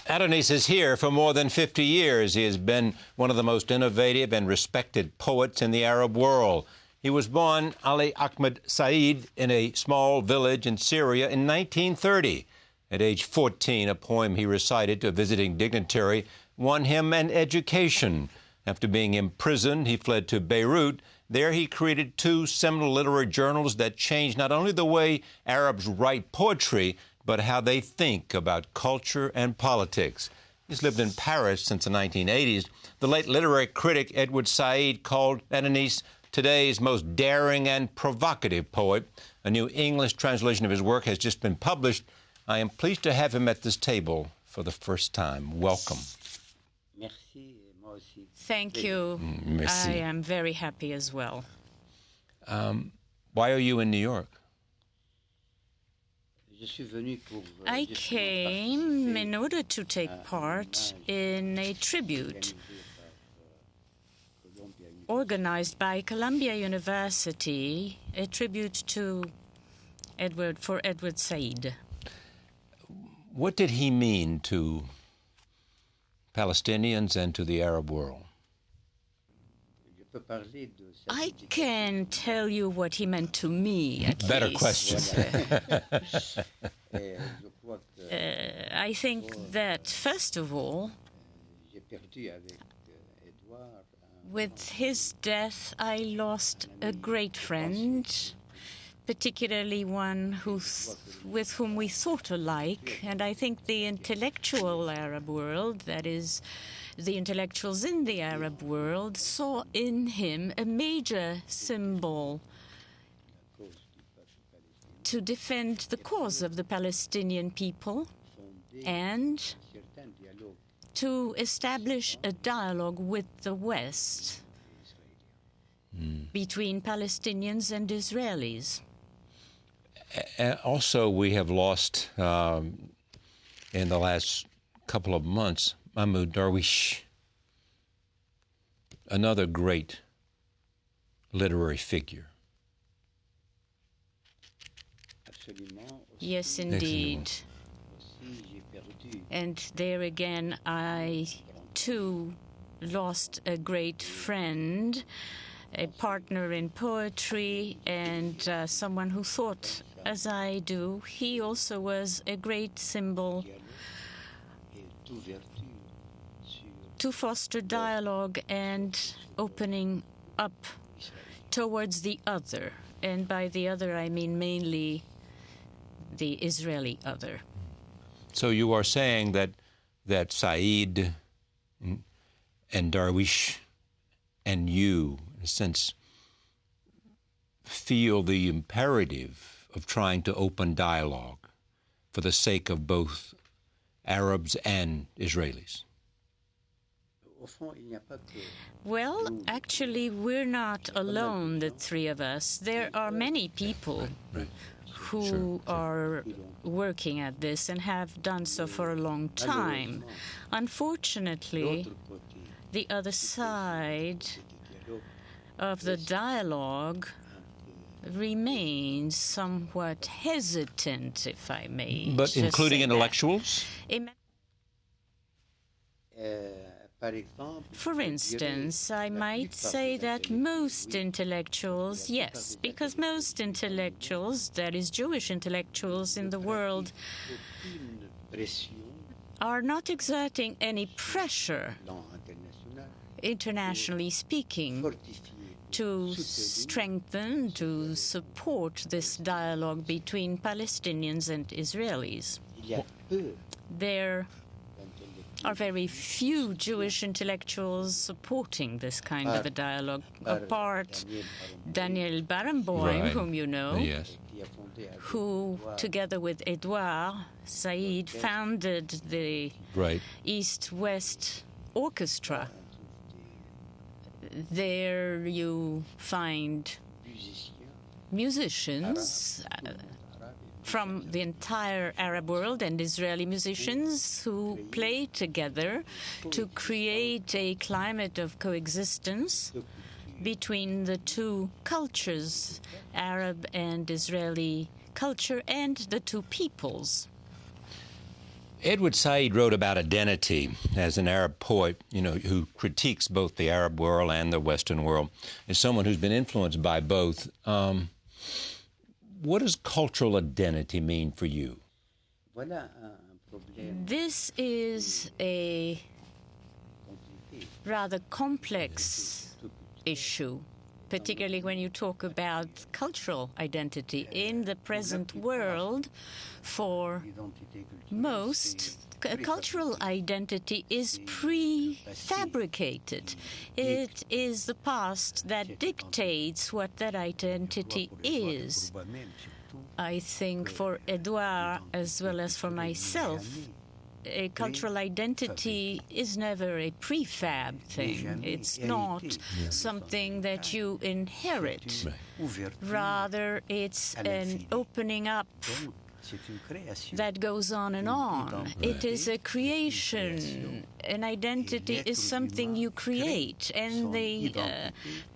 Adonis is here for more than 50 years. He has been one of the most innovative and respected poets in the Arab world. He was born Ali Ahmed Said in a small village in Syria in 1930. At age 14, a poem he recited to a visiting dignitary won him an education. After being imprisoned, he fled to Beirut. There he created two seminal literary journals that changed not only the way Arabs write poetry, but how they think about culture and politics. He's lived in Paris since the 1980s. The late literary critic Edward Said called Adonis today's most daring and provocative poet. A new English translation of his work has just been published. I am pleased to have him at this table for the first time. Welcome. Thank you. Merci. I am very happy as well. Why are you in New York? I came in order to take part in a tribute organized by Columbia University, a tribute to Edward Said. What did he mean to Palestinians and to the Arab world? I can tell you what he meant to me, at Better least. question. I think that, first of all, with his death, I lost a great friend, particularly one with whom we thought alike. And I think the intellectual Arab world, that is, the intellectuals in the Arab world, saw in him a major symbol to defend the cause of the Palestinian people and to establish a dialogue with the West between Palestinians and Israelis. Also, we have lost, in the last couple of months, Mahmoud Darwish, another great literary figure. Yes, indeed. And there again, I, too, lost a great friend, a partner in poetry, and someone who thought as I do. He also was a great symbol to foster dialogue and opening up towards the other. And by the other, I mean mainly the Israeli other. So you are saying that Said and Darwish and you, in a sense, feel the imperative of trying to open dialogue for the sake of both Arabs and Israelis. Well, actually, we're not alone, the three of us. There are many people who are working at this and have done so for a long time. Unfortunately, the other side of the dialogue remains somewhat hesitant, if I may. But including intellectuals? For instance, I might say that most intellectuals, yes, because most intellectuals, that is Jewish intellectuals in the world, are not exerting any pressure, internationally speaking, to strengthen, to support this dialogue between Palestinians and Israelis. There are very few Jewish intellectuals supporting this kind of a dialogue, apart Daniel Barenboim, whom you know, Yes. who, together with Edouard Said, founded the East-West Orchestra. There you find musicians from the entire Arab world and Israeli musicians who play together to create a climate of coexistence between the two cultures, Arab and Israeli culture, and the two peoples. Edward Said wrote about identity as an Arab poet, who critiques both the Arab world and the Western world, as someone who's been influenced by both. What does cultural identity mean for you? This is a rather complex issue, particularly when you talk about cultural identity. In the present world, for most, cultural identity is prefabricated. It is the past that dictates what that identity is. I think for Edouard, as well as for myself, a cultural identity is never a prefab thing. It's not something that you inherit. Rather, it's an opening up that goes on and on. It is a creation. An identity is something you create, and the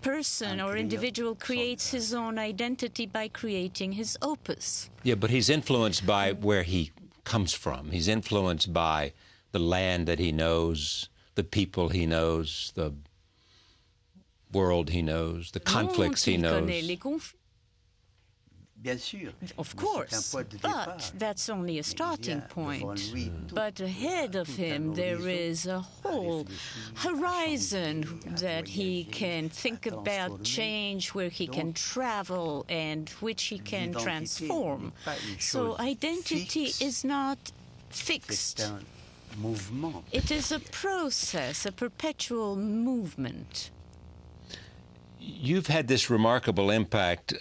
person or individual creates his own identity by creating his opus. Yeah, but he's influenced by where he comes from. He's influenced by the land that he knows, the people he knows, the world he knows, the conflicts he knows. Of course, but that's only a starting point. But ahead of him, there is a whole horizon that he can think about, change, where he can travel, and which he can transform. So identity is not fixed. It is a process, a perpetual movement. You've had this remarkable impact.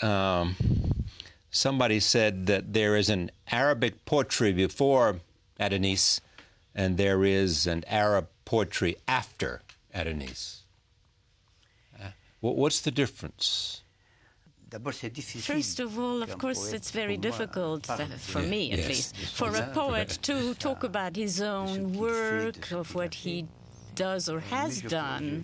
Somebody said that there is an Arabic poetry before Adonis, and there is an Arab poetry after Adonis. What's the difference? First of all, of course, it's very difficult, for me at least, for a poet to talk about his own work, of what he does or has done.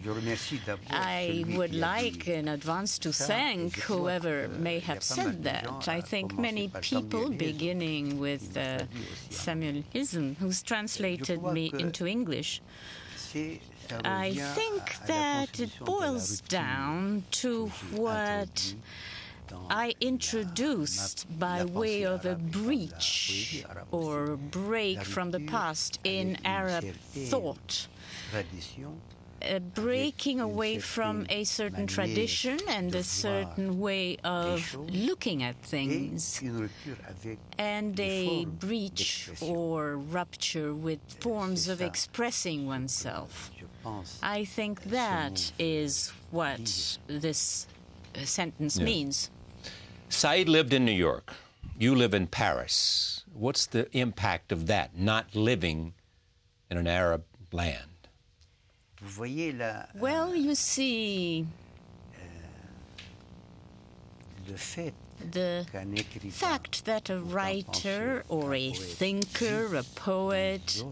I would like in advance to thank whoever may have said that. I think many people, beginning with Samuel Hism, who's translated me into English, I think that it boils down to what I introduced by way of a breach or break from the past in Arab thought. Breaking away from a certain tradition and a certain way of looking at things, and a breach or rupture with forms of expressing oneself. I think that is what this sentence means. Said lived in New York. You live in Paris. What's the impact of that, not living in an Arab land? Well, you see, the fact that a writer or a thinker, a poet,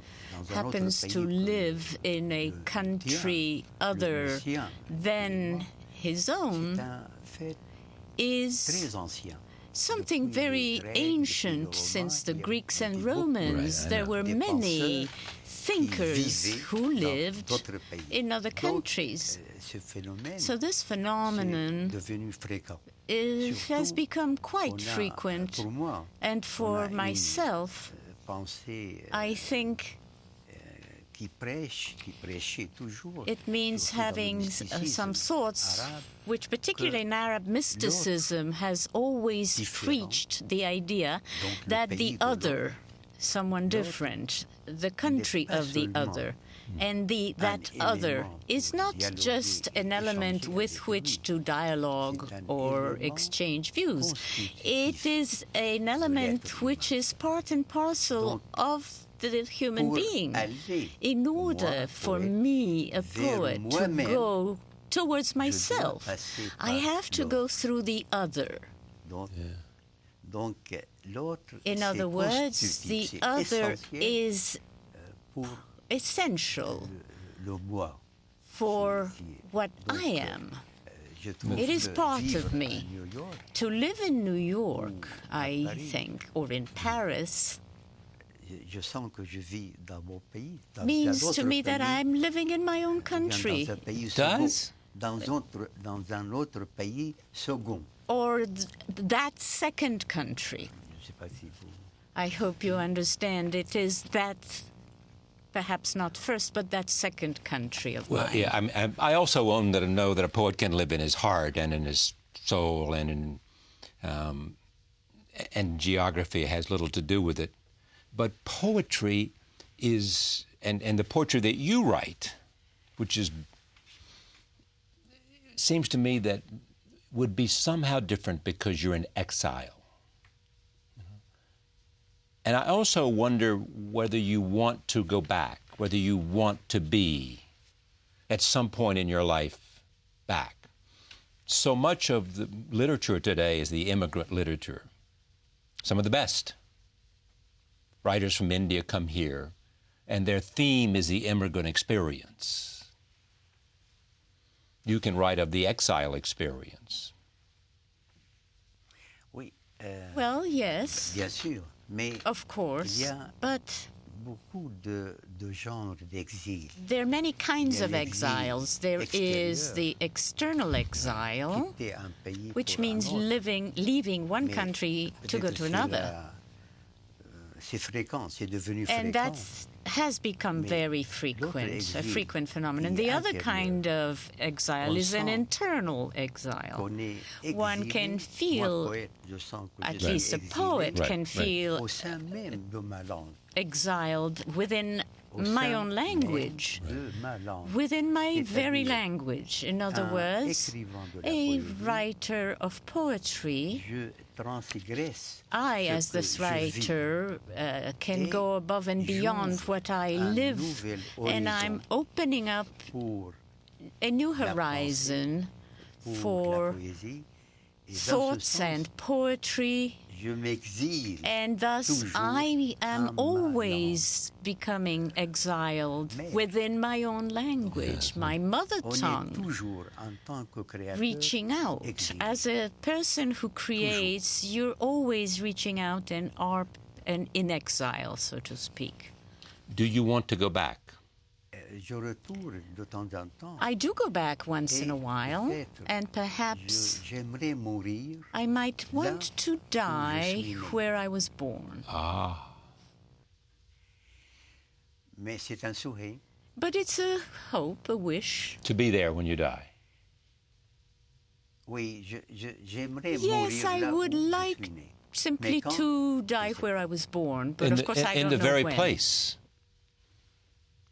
happens to live in a country other than his own is something very ancient. Since the Greeks and Romans, there were many thinkers who lived in other countries. So this phenomenon has become quite frequent. And for myself, I think it means having some thoughts which, particularly in Arab mysticism, has always preached the idea that the other, someone different, the country of the other, and that other is not just an element with which to dialogue or exchange views. It is an element which is part and parcel of the human being. In order for me, a poet, to go towards myself, I have to go through the other. In other words, the other is essential for what I am. It is part of me. To live in New York, I think, or in Paris, je sens que je vis dans mon pays. Means to me that I'm living in my own country. Dans un pays Does? second, dans un autre pays second. Or that second country. Je sais pas si vous... I hope you understand. It is that, perhaps not first, but that second country of Well, mine. yeah, I also know that a poet can live in his heart and in his soul, and geography has little to do with it. But poetry is, and the poetry that you write, which seems to me that would be somehow different because you're in exile. And I also wonder whether you want to go back, whether you want to be, at some point in your life, back. So much of the literature today is the immigrant literature. Some of the best writers from India come here, and their theme is the immigrant experience. You can write of the exile experience. Oui. Well, yes, Bien sûr. Mais of course, il y a but beaucoup de genres d'exil. there are many kinds of l'exil exiles. There is extérieur. the external exile, Quitter un pays which pour un means autre. leaving one Mais country to go peut-être to another. C'est fréquent, c'est devenu And fréquent. that has become Mais very l'autre frequent, a exil frequent phenomenon. est The other intérieur. kind of exile is an sent internal exile. On est One exilé. can Moi, feel, poète, je sens que at je least suis a poet exilé can feel au sein même de ma langue. exiled within Au my sein own même language, de ma langue. within my very C'est-à-dire, language. In other un words, écrivain de la a poésie, writer of poetry, je transgresse I, ce as que this je vis. writer, can Et go above and beyond j'ouvre what I un live, nouvel and I'm horizon opening up pour a new la horizon pour la for poésie. Et dans ce thoughts sens, and poetry, je m'exile. and thus toujours I am en ma always becoming exiled Mais- within my own language, my mother On est tongue, toujours, en tant que créateur, reaching out. exilé. As a person who creates, you're always reaching out and are in exile, so to speak. Do you want to go back? Je retourne de temps en temps. I do go back once in Et a while, peut-être and perhaps J'aimerais mourir. I might want là to die suis né. where I was born. Ah. Mais c'est un souhait. But it's a hope, a wish. To be there when you die. Oui, j'aimerais Yes, mourir I là would où like je suis né. simply Mais quand? to die where I was born, but of course I in don't the know very when. place.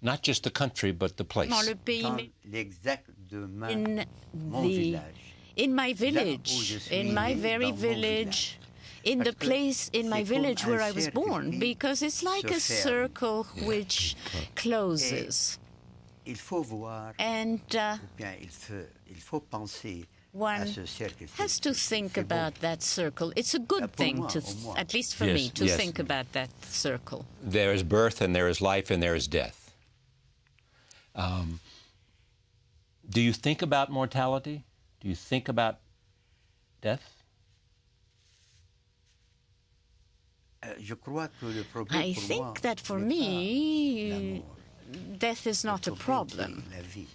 Not just the country, but the place. Dans le pays, Dans l'exact de in mon the, village. in my où village, je suis in my né, very dans mon village, in the Parce que place in my c'est comme village un where I was cercle born, qui because it's like a se ferme. circle which closes. Il faut voir, And ou bien il faut penser à one ce cercle. has to think C'est bon. about that circle. It's a good pour thing moi, to, au moins. at least for Yes, me, to yes. think about that circle. There is birth, and there is life, and there is death. Do you think about mortality? Do you think about death? Je crois que le problème I pour moi think that for n'est pas me, la mort. death is not a Le problème, problem. c'est la vie.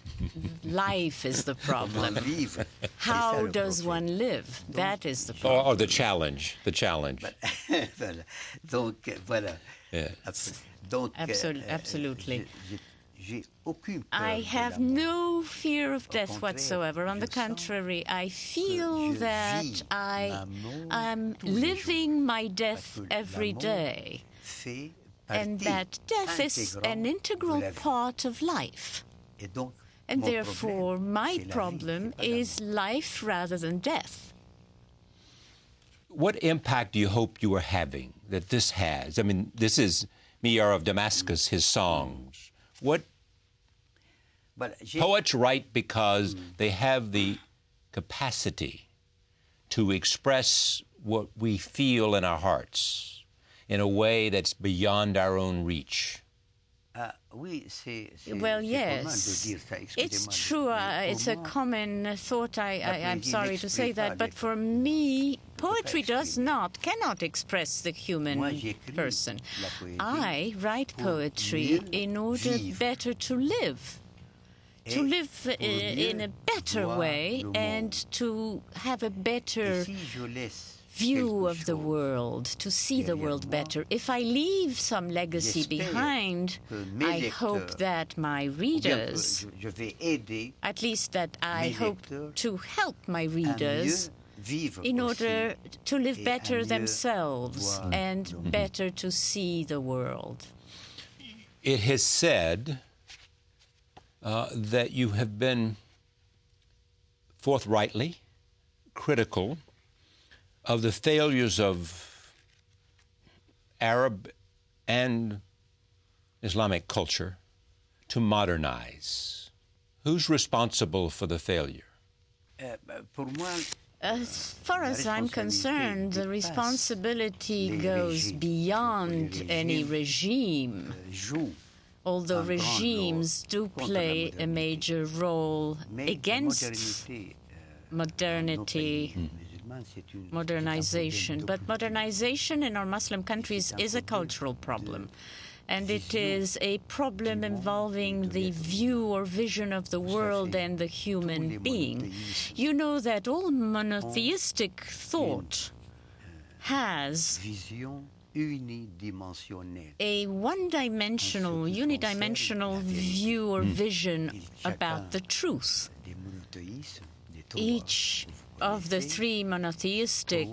Life is the problem. Comment vivre, c'est ça How le does problème. one live? That is the problem. Or the challenge, the challenge. Voilà. Donc, voilà. Yeah. Donc, Absolutely. J'ai aucune peur I de have la mort. no fear of death contraire, whatsoever. On the je sens contrary, I feel je that vis I ma mort am tous les living my Parce death que la every mort day, fait and partie that death is intégrante an de integral la vie. part of life. Et donc, And mon therefore, problème, my c'est la vie, problem c'est pas la is mort. life rather than death. What impact do you hope you are having, that this has? I mean, this is Miyar of Damascus, his songs. What Voilà, j'ai- poets write because they have the capacity to express what we feel in our hearts in a way that's beyond our own reach. Ah, oui, c'est Well, c'est commun de yes, dire ça, it's excusez-moi, true. mais pour It's a moi, common thought. I'm poésie sorry to say n'exprime pas that, but les- for me, Poetry cannot express the human person. I write poetry in order better to live in a better way and to have a better view of the world, to see the world better. If I leave some legacy behind, I hope that my readers, at least that I hope to help my readers in order to live better themselves and better to see the world. It has said that you have been forthrightly critical of the failures of Arab and Islamic culture to modernize. Who's responsible for the failure? As far as I'm concerned, the responsibility goes beyond any regime, although regimes do play a major role against modernization. But modernization in our Muslim countries is a cultural problem. And it is a problem involving the view or vision of the world and the human being. You know that all monotheistic thought has a one-dimensional, unidimensional view or vision about the truth. Each of the three monotheistic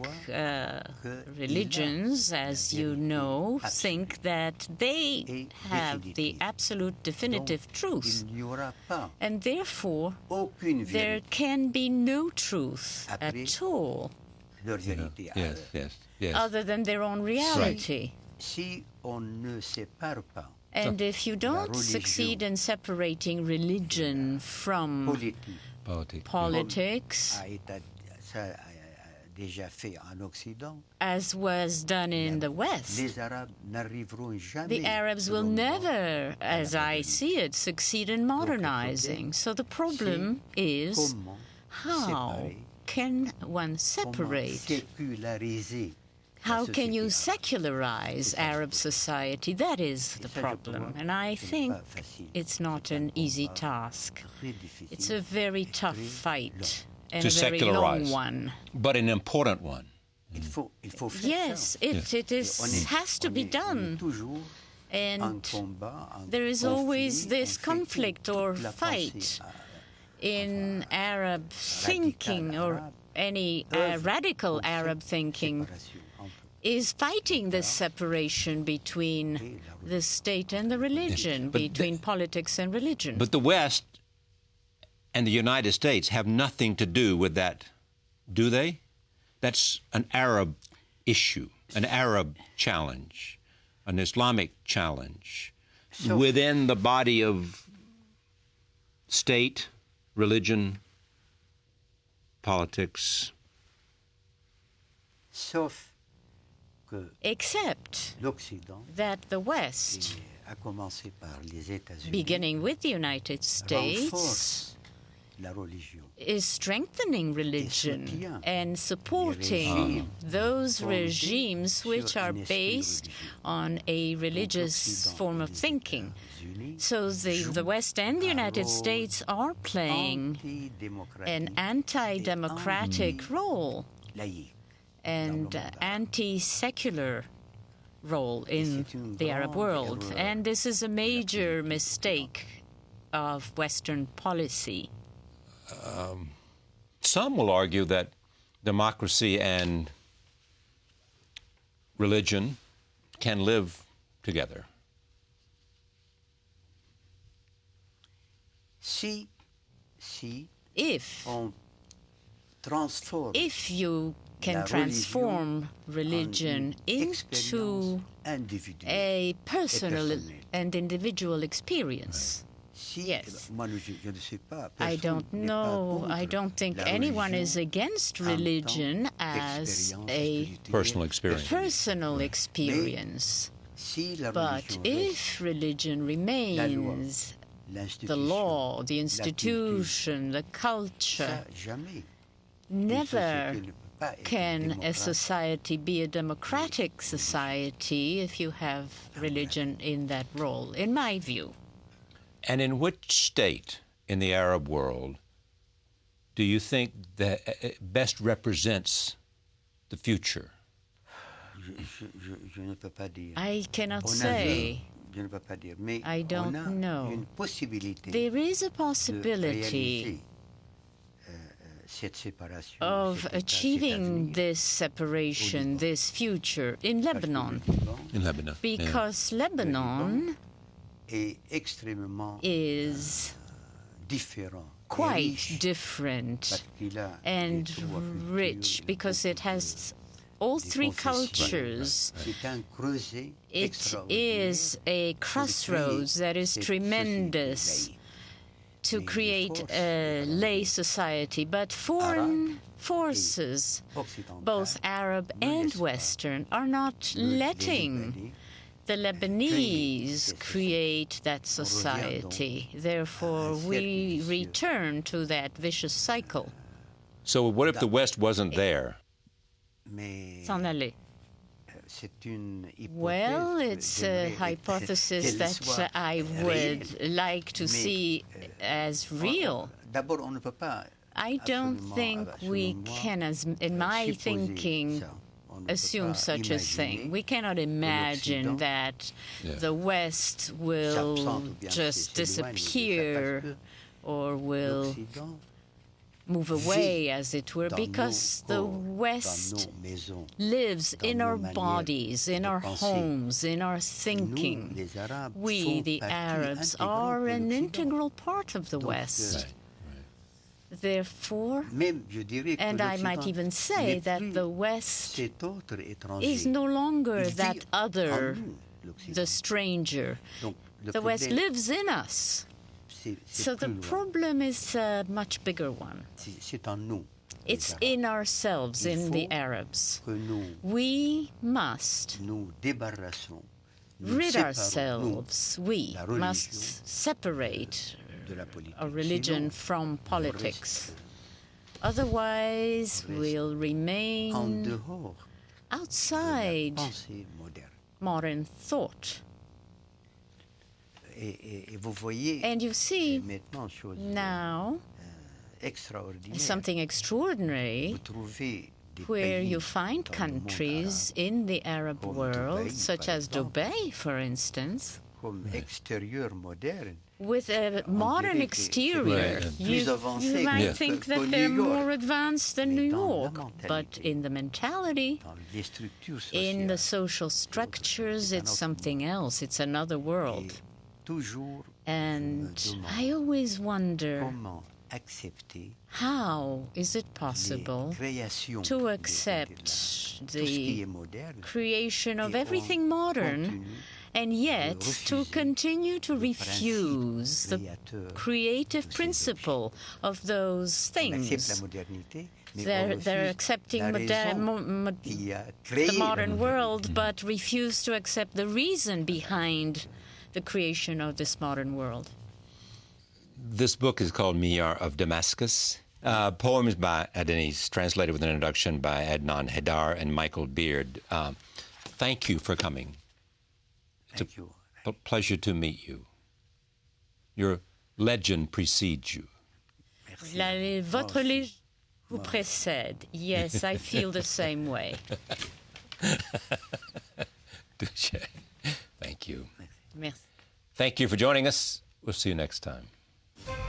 religions, as you know, think that they have the absolute definitive truth. And therefore, there can be no truth at all other than their own reality. And if you don't succeed in separating religion from politics, as was done in the West, the Arabs will never, as I see it, succeed in modernizing. So the problem is, how can one separate? How can you secularize Arab society? That is the problem. And I think it's not an easy task. It's a very tough fight and a very long one. But an important one. Yes, it has to be done. And there is always this conflict or fight in Arab thinking, or any radical Arab thinking is fighting this separation between the state and the religion, between politics and religion. But the West and the United States have nothing to do with that, do they? That's an Arab issue, an Arab challenge, an Islamic challenge within the body of state, religion, politics. Except that the West, beginning with the United States, is strengthening religion and supporting those regimes which are based on a religious form of thinking. So the West and the United States are playing an anti-democratic role and anti-secular role in the Arab world. And this is a major mistake of Western policy. Some will argue that democracy and religion can live together. If you can transform religion into a personal and individual experience. Yes. I don't know. I don't think anyone is against religion as a personal experience. But if religion remains the law, the institution, the culture, never pas être can a démocrate society be a democratic society if you have religion in that role, in my view? And in which state in the Arab world do you think that best represents the future? Je ne peux pas dire. I cannot On a say. vu, je ne peux pas dire, mais I don't on a know. une possibilité There is a de possibility réaliser cette séparation, of cet état, cet achieving avenir this separation, this future in parce que Lebanon, le Liban In Lebanon. Yeah. because Lebanon est extrêmement is différent, et quite riche, different parce qu'il a and les trois cultures, rich les because it has all three cultures. C'est un creuset It extraordinaire is a crossroads that is cette tremendous société to Mais create les a forces lay society, but foreign forces, occidentales both Arab ne and laissent pas Western, are not le letting Libanais the Lebanese create that society. Therefore, we return to that vicious cycle. So what if the West wasn't there? Mais S'en aller. c'est une hypothèse Well, que it's a j'aimerais hypothesis qu'elle that soit I réelle. would like to Mais, see as real. D'abord, on ne peut pas I don't absolument, think we selon moi, can, in my supposer thinking, ça. On ne peut assume pas such a imaginer thing. We cannot imagine l'Occident that Yeah. the West will s'absente ou bien just s'éloigne de ça, parce disappear que or will l'Occident move away, as it were, dans because nos the corps, dans West nos maisons. lives dans in nos our manières bodies, in de our penser. homes, in our Nous, thinking. les Arabes, We, font the partie Arabs, intégrante are de an l'Occident. integral part of the Donc, West. Therefore, même, je dirais que and I might l'Occident even say n'est that plus the West cet autre étranger. is no longer Il vit that en other, nous, l'Occident. the stranger. Donc, le The West problème, lives in us. c'est So the plus loin. problem is a much bigger one. C'est en nous. les It's Arabes, in ourselves, Il in the faut Arabs. que nous We must nous débarrassons, nous rid séparons, ourselves. We la religion must separate nous, de la politique. a religion Sinon, from on politics. reste Otherwise, reste we'll en remain dehors de la outside pensée moderne. modern thought. Et vous voyez And you see maintenant chose now extraordinaire. something extraordinary Vous trouvez des where pays you find dans le monde countries arabe in the Arab comme world, Dubaï, such par as exemple, Dubai, for instance, comme extérieur moderne. with a modern dirait que c'est exterior. Right. plus avancé You might Yeah. think qu'au that they're New York. more advanced than Mais New dans la York, but mentalité, in the mentality, dans les structures in the sociales, social structures, c'est un it's autre something else. It's another world. et toujours And je me I always wonder, comment accepter how is it les possible créations to de accept tout ce qui the est moderne creation of et on everything modern continue and yet to refuser continue to le refuse principe the créateur creative de ces principle of those On accepte la things? modernité, mais on They're refuse accepting la raison qui a créé the la modern modernité. world, but refuse to accept the reason behind the creation of this modern world. This book is called Miyar of Damascus. Poems by Adonis, translated with an introduction by Adnan Haidar and Michael Beard. Thank you for coming. Thank you. Pleasure to meet you. Your legend precedes you. Merci. Votre légende vous précède. Yes, I feel the same way. Touché. Thank you. Merci. Thank you for joining us. We'll see you next time.